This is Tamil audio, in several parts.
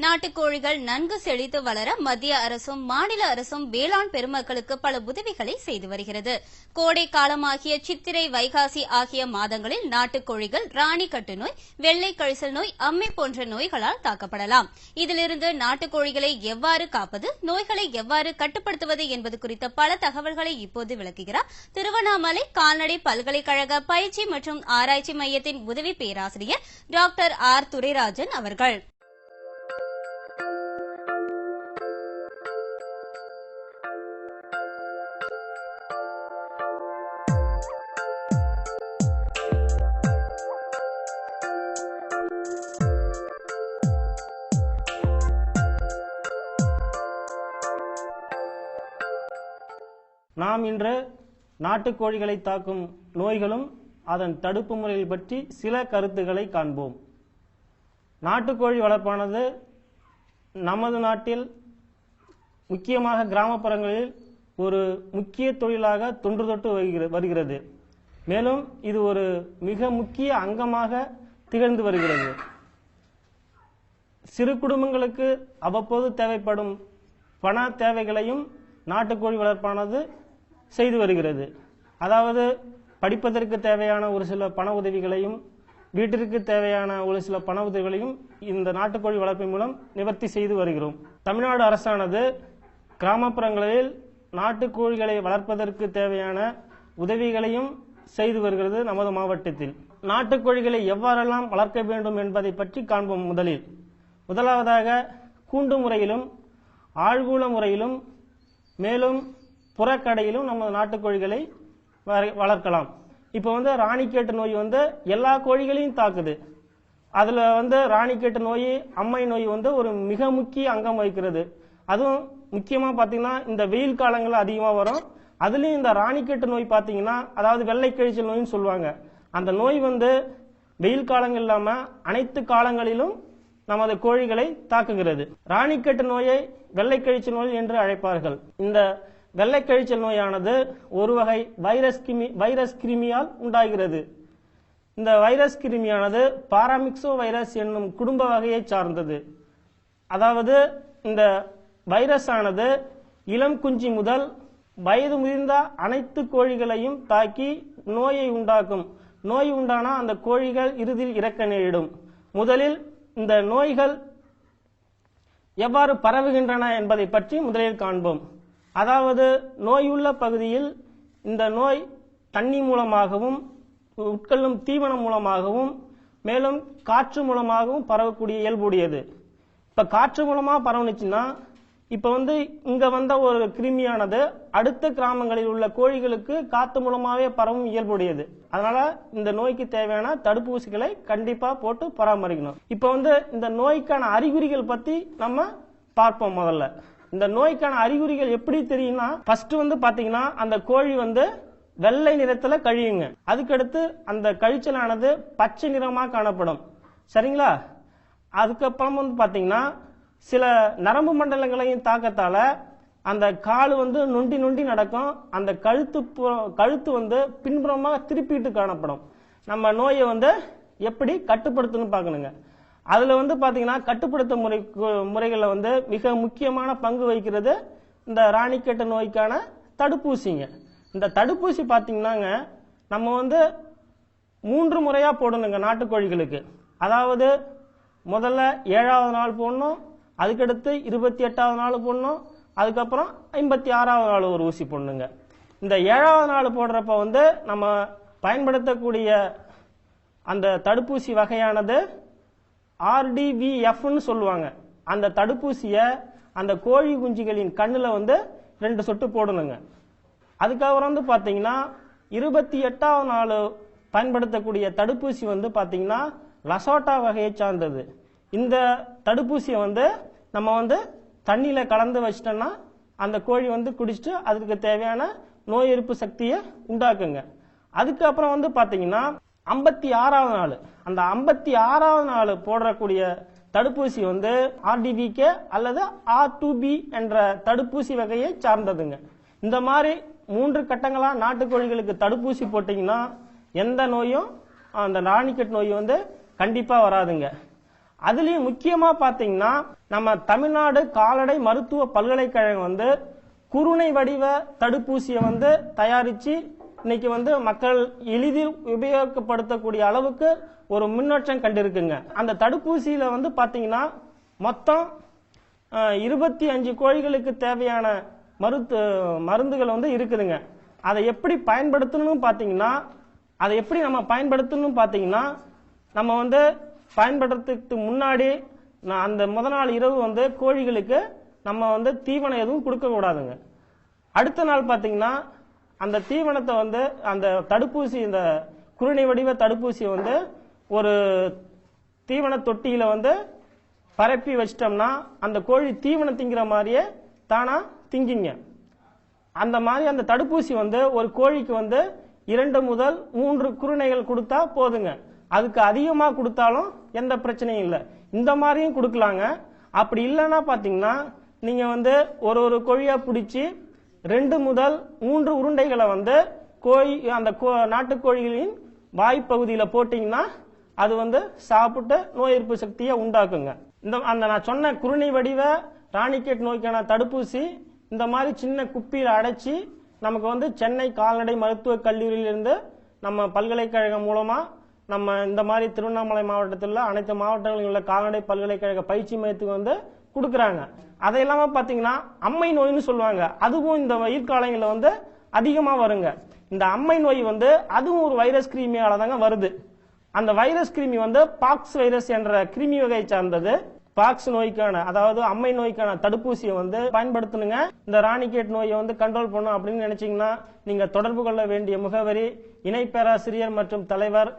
நாட்டுக்கோழிகள் நன்கு செழித்து வளர மத்திய அரசும் மாநில அரசும் வேளாண் பெருமக்களுக்கு பல உதவிகளை செய்து வருகிறது. கோடை காலமாகிய சித்திரை, வைகாசி ஆகிய மாதங்களில் நாட்டுக்கோழிகள் ராணிக்கட்டு நோய், வெள்ளை கழிசல் நோய், அம்மை போன்ற நோய்களால் தாக்கப்படலாம். இதிலிருந்து நாட்டுக்கோழிகளை எவ்வாறு காப்பது, நோய்களை எவ்வாறு கட்டுப்படுத்துவது என்பது குறித்த பல தகவல்களை இப்போது விளக்குகிறார் திருவண்ணாமலை கால்நடை பல்கலைக்கழக பயிற்சி மற்றும் ஆராய்ச்சி மையத்தின் உதவி பேராசிரியர் டாக்டர் ஆர் துரைராஜன் அவர்கள். நாம் இன்று நாட்டுக்கோழிகளை தாக்கும் நோய்களும் அதன் தடுப்பு முறைகள் பற்றி சில கருத்துக்களை காண்போம். நாட்டுக்கோழி வளர்ப்பானது நமது நாட்டில் முக்கியமாக கிராமப்புறங்களில் ஒரு முக்கிய தொழிலாக தொன்று தொட்டு வருகிறது. மேலும் இது ஒரு மிக முக்கிய அங்கமாக திகழ்ந்து வருகிறது. சிறு குடும்பங்களுக்கு அவ்வப்போது தேவைப்படும் பண தேவைகளையும் நாட்டுக்கோழி வளர்ப்பானது செய்து வருகிறது. அதாவது படிப்பதற்கு தேவையான ஒரு சில பண உதவிகளையும் வீட்டிற்கு தேவையான ஒரு சில பண உதவிகளையும் இந்த நாட்டுக்கோழி வளர்ப்பின் மூலம் நிவர்த்தி செய்து வருகிறோம். தமிழ்நாடு அரசானது கிராமப்புறங்களில் நாட்டுக்கோழிகளை வளர்ப்பதற்கு தேவையான உதவிகளையும் செய்து வருகிறது. நமது மாவட்டத்தில் நாட்டுக்கோழிகளை எவ்வாறெல்லாம் வளர்க்க வேண்டும் என்பதை பற்றி காண்போம். முதலாவதாக கூண்டு முறையிலும் ஆழ்கூள முறையிலும் மேலும் புறக்கடையிலும் நம்ம நாட்டுக்கோழிகளை வளர்க்கலாம். இப்போ ராணிக்கேட்டு நோய் எல்லா கோழிகளையும் தாக்குது. அதுல ராணிக்கேட்டு நோய், அம்மை நோய் ஒரு மிக முக்கிய அங்கம் வகிக்கிறது. அதுவும் முக்கியமா பாத்தீங்கன்னா இந்த வெயில் காலங்கள் அதிகமா வரும். அதுலயும் இந்த ராணிக்கேட்டு நோய் பாத்தீங்கன்னா, அதாவது வெள்ளை கழிச்சல் நோய்னு சொல்லுவாங்க. அந்த நோய் வெயில் காலங்கள் இல்லாம அனைத்து காலங்களிலும் நமது கோழிகளை தாக்குகிறது. ராணிக்கேட்டு நோயை வெள்ளை கழிச்சல் நோய் என்று அழைப்பார்கள். இந்த வெள்ளை கழிச்சல் நோயானது ஒரு வகை வைரஸ் கிருமியால் உண்டாகிறது. இந்த வைரஸ் கிருமியானது பாராமிக்சோ வைரஸ் என்னும் குடும்ப வகையை சார்ந்தது. அதாவது இந்த வைரஸ் ஆனது இளம் குஞ்சி முதல் வயது முதிர்ந்த அனைத்து கோழிகளையும் தாக்கி நோயை உண்டாக்கும். நோய் உண்டானா அந்த கோழிகள் இறுதியில் இறக்க நேரிடும். முதலில் இந்த நோய்கள் எவ்வாறு பரவுகின்றன என்பதை பற்றி முதலில் காண்போம். அதாவது நோயுள்ள பகுதியில் இந்த நோய் தண்ணி மூலமாகவும் உட்கொள்ளும் தீவனம் மூலமாகவும் மேலும் காற்று மூலமாகவும் பரவக்கூடிய இயல்புடையது. இப்ப காற்று மூலமா பரவுனுச்சுன்னா இப்ப இங்க வந்த ஒரு கிருமியானது அடுத்த கிராமங்களில் உள்ள கோழிகளுக்கு காத்து மூலமாவே பரவும் இயல்புடையது. அதனால இந்த நோய்க்கு தேவையான தடுப்பூசிகளை கண்டிப்பா போட்டு பராமரிக்கணும். இப்ப இந்த நோய்க்கான அறிகுறிகள் பத்தி நம்ம பார்ப்போம். முதல்ல இந்த நோய்க்கான அறிகுறிகள் எப்படி தெரியும்னா, ஃபர்ஸ்ட் பாத்தீங்கன்னா அந்த கோழி வெள்ளை நிறத்துல கழியுங்க. அதுக்கடுத்து அந்த கழிச்சலானது பச்சை நிறமா காணப்படும். சரிங்களா? அதுக்கப்புறம் பாத்தீங்கன்னா சில நரம்பு மண்டலங்களையும் தாக்கத்தால அந்த கால் நொண்டி நொண்டி நடக்கும். அந்த கழுத்து பின்புறமாக திருப்பிட்டு காணப்படும். நம்ம நோயை எப்படி கட்டுப்படுத்தணும் பார்க்கணுங்க. அதுல பாத்தீங்கன்னா கட்டுப்படுத்த முறைகள்ல மிக முக்கியமான பங்கு வகிக்கிறது இந்த ராணிக்கேட்டு நோய்க்கான தடுப்பூசிங்க. இந்த தடுப்பூசி பாத்தீங்கன்னாங்க நம்ம 3 முறையா போடணுங்க நாட்டுக்கோழிகளுக்கு. அதாவது முதல்ல 7வது நாள் போடணும், அதுக்கடுத்து 28வது நாள் போடணும், அதுக்கப்புறம் 56வது நாள் ஒரு ஊசி போடணுங்க. இந்த 7வது நாள் போடுறப்ப நம்ம பயன்படுத்தக்கூடிய அந்த தடுப்பூசி வகையானது RDVF சொல்லுவாங்க. அந்த தடுப்பூசிய அந்த கோழி குஞ்சுகளின் கண்ணுல 2 சொட்டு போடணுங்க. அதுக்கப்புறம் பாத்தீங்கன்னா 28வது நாள் பயன்படுத்தக்கூடிய தடுப்பூசி பாத்தீங்கன்னா லசோட்டா வகையை சார்ந்தது. இந்த தடுப்பூசியை நம்ம தண்ணியில கலந்து வச்சிட்டோம்னா அந்த கோழி குடிச்சிட்டு அதுக்கு தேவையான நோய் எதிர்ப்பு சக்தியை உண்டாக்குங்க. அதுக்கப்புறம் பாத்தீங்கன்னா 56வது நாள், அந்த 56வது நாள் போடக்கூடிய தடுப்பூசி RDVK அல்லது R2B என்ற தடுப்பூசி வகையை சார்ந்ததுங்க. இந்த மாதிரி 3 கட்டங்களா நாட்டுக்கோழிகளுக்கு தடுப்பூசி போட்டீங்கன்னா எந்த நோயும் அந்த ராணிக்கேட் நோய் கண்டிப்பா வராதுங்க. அதுலயும் முக்கியமா பாத்தீங்கன்னா நம்ம தமிழ்நாடு கால்நடை மருத்துவ பல்கலைக்கழகம் வந்து குருணை வடிவ தடுப்பூசியை வந்து தயாரிச்சு இன்னைக்கு வந்து மக்கள் எளிதில் உபயோகப்படுத்தக்கூடிய அளவுக்கு ஒரு முன்னேற்றம் கண்டிருக்குங்க. அந்த தடுப்பூசியில வந்து பாத்தீங்கன்னா மொத்தம் 25 கோழிகளுக்கு தேவையான மருந்துகள் வந்து இருக்குதுங்க. அதை எப்படி பயன்படுத்தணும் பாத்தீங்கன்னா நம்ம வந்து பயன்படுத்துறதுக்கு முன்னாடி அந்த முத நாள் இரவு வந்து கோழிகளுக்கு நம்ம வந்து தீவனம் எதுவும் கொடுக்க கூடாதுங்க. அடுத்த நாள் பாத்தீங்கன்னா அந்த தீவனத்தை வந்து அந்த தடுப்பூசி இந்த குருணை வடிவ தடுப்பூசியை வந்து ஒரு தீவன தொட்டியில வந்து பரப்பி வச்சிட்டோம்னா அந்த கோழி தீவனம் திங்கிற மாதிரியே தானா திங்கிங்க. அந்த மாதிரி அந்த தடுப்பூசி வந்து ஒரு கோழிக்கு வந்து 2 முதல் 3 குருணைகள் கொடுத்தா போதுங்க. அதுக்கு அதிகமா கொடுத்தாலும் எந்த பிரச்சனையும் இல்லை. இந்த மாதிரியும் கொடுக்கலாங்க. அப்படி இல்லைன்னா பாத்தீங்கன்னா நீங்க வந்து ஒரு கோழியா பிடிச்சி 2 முதல் 3 உருண்டைகளை வந்து அந்த நாட்டுக்கோழிகளின் வாய்ப்பகுதியில போட்டீங்கன்னா அது வந்து சாப்பிட்டு நோய் எதிர்ப்பு சக்தியை உண்டாக்குங்க. அந்த நான் சொன்ன குருணை வடிவ ராணிக்கெட் நோய்க்கான தடுப்பூசி இந்த மாதிரி சின்ன குப்பியில் அடைச்சி நமக்கு வந்து சென்னை கால்நடை மருத்துவக் கல்லூரியிலிருந்து நம்ம பல்கலைக்கழகம் மூலமா நம்ம இந்த மாதிரி திருவண்ணாமலை மாவட்டத்தில் அனைத்து மாவட்டங்களில் உள்ள கால்நடை பல்கலைக்கழக பயிற்சி மையத்துக்கு வந்து கொடுக்கறாங்க. அதை இல்லாம பாத்தீங்கன்னா அம்மை நோய்னு சொல்லுவாங்க. அதுவும் இந்த வெயில் காலங்களில் வந்து அதிகமா வருங்க. இந்த அம்மை நோய் வந்து அதுவும் ஒரு வைரஸ் கிருமியால தாங்க வருது. அந்த வைரஸ் கிருமி வந்து பாக்ஸ் வைரஸ் என்ற கிருமி வகை சார்ந்தது. பாக்ஸ் நோய்க்கான அதாவது அம்மை நோய்க்கான தடுப்பூசியை வந்து பயன்படுத்தணுங்க. இந்த ராணிக்கெட் நோயை வந்து கண்ட்ரோல் பண்ணும் அப்படின்னு நினைச்சீங்கன்னா நீங்க தொடர்பு கொள்ள வேண்டிய முகவரி இணை பேராசிரியர் மற்றும் தலைவர்,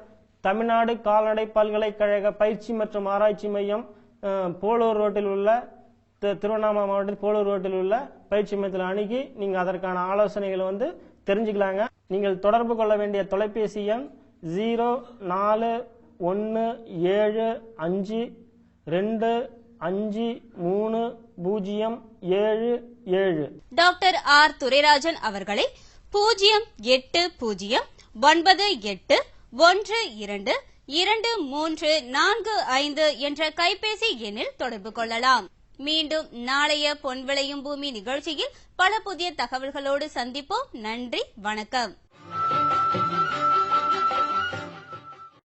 தமிழ்நாடு கால்நடை பல்கலைக்கழக பயிற்சி மற்றும் ஆராய்ச்சி மையம், போலூர் ரோட்டில் உள்ள திருவண்ணாமலை மாவட்டத்தில் போலூர் ரோட்டில் உள்ள பயிற்சி மையத்தில் அணுகி நீங்க அதற்கான ஆலோசனைகளை வந்து தெரிஞ்சுக்கலாங்க. நீங்கள் தொடர்பு கொள்ள வேண்டிய தொலைபேசி எண் 0415253077. டாக்டர் ஆர் துரைராஜன் அவர்களை 08098122345 என்ற கைபேசி எண்ணில் தொடர்பு கொள்ளலாம். மீண்டும் நாளைய பொன் விளையும் பூமி நிகழ்ச்சியில் பல புதிய தகவல்களோடு சந்திப்போம். நன்றி, வணக்கம்.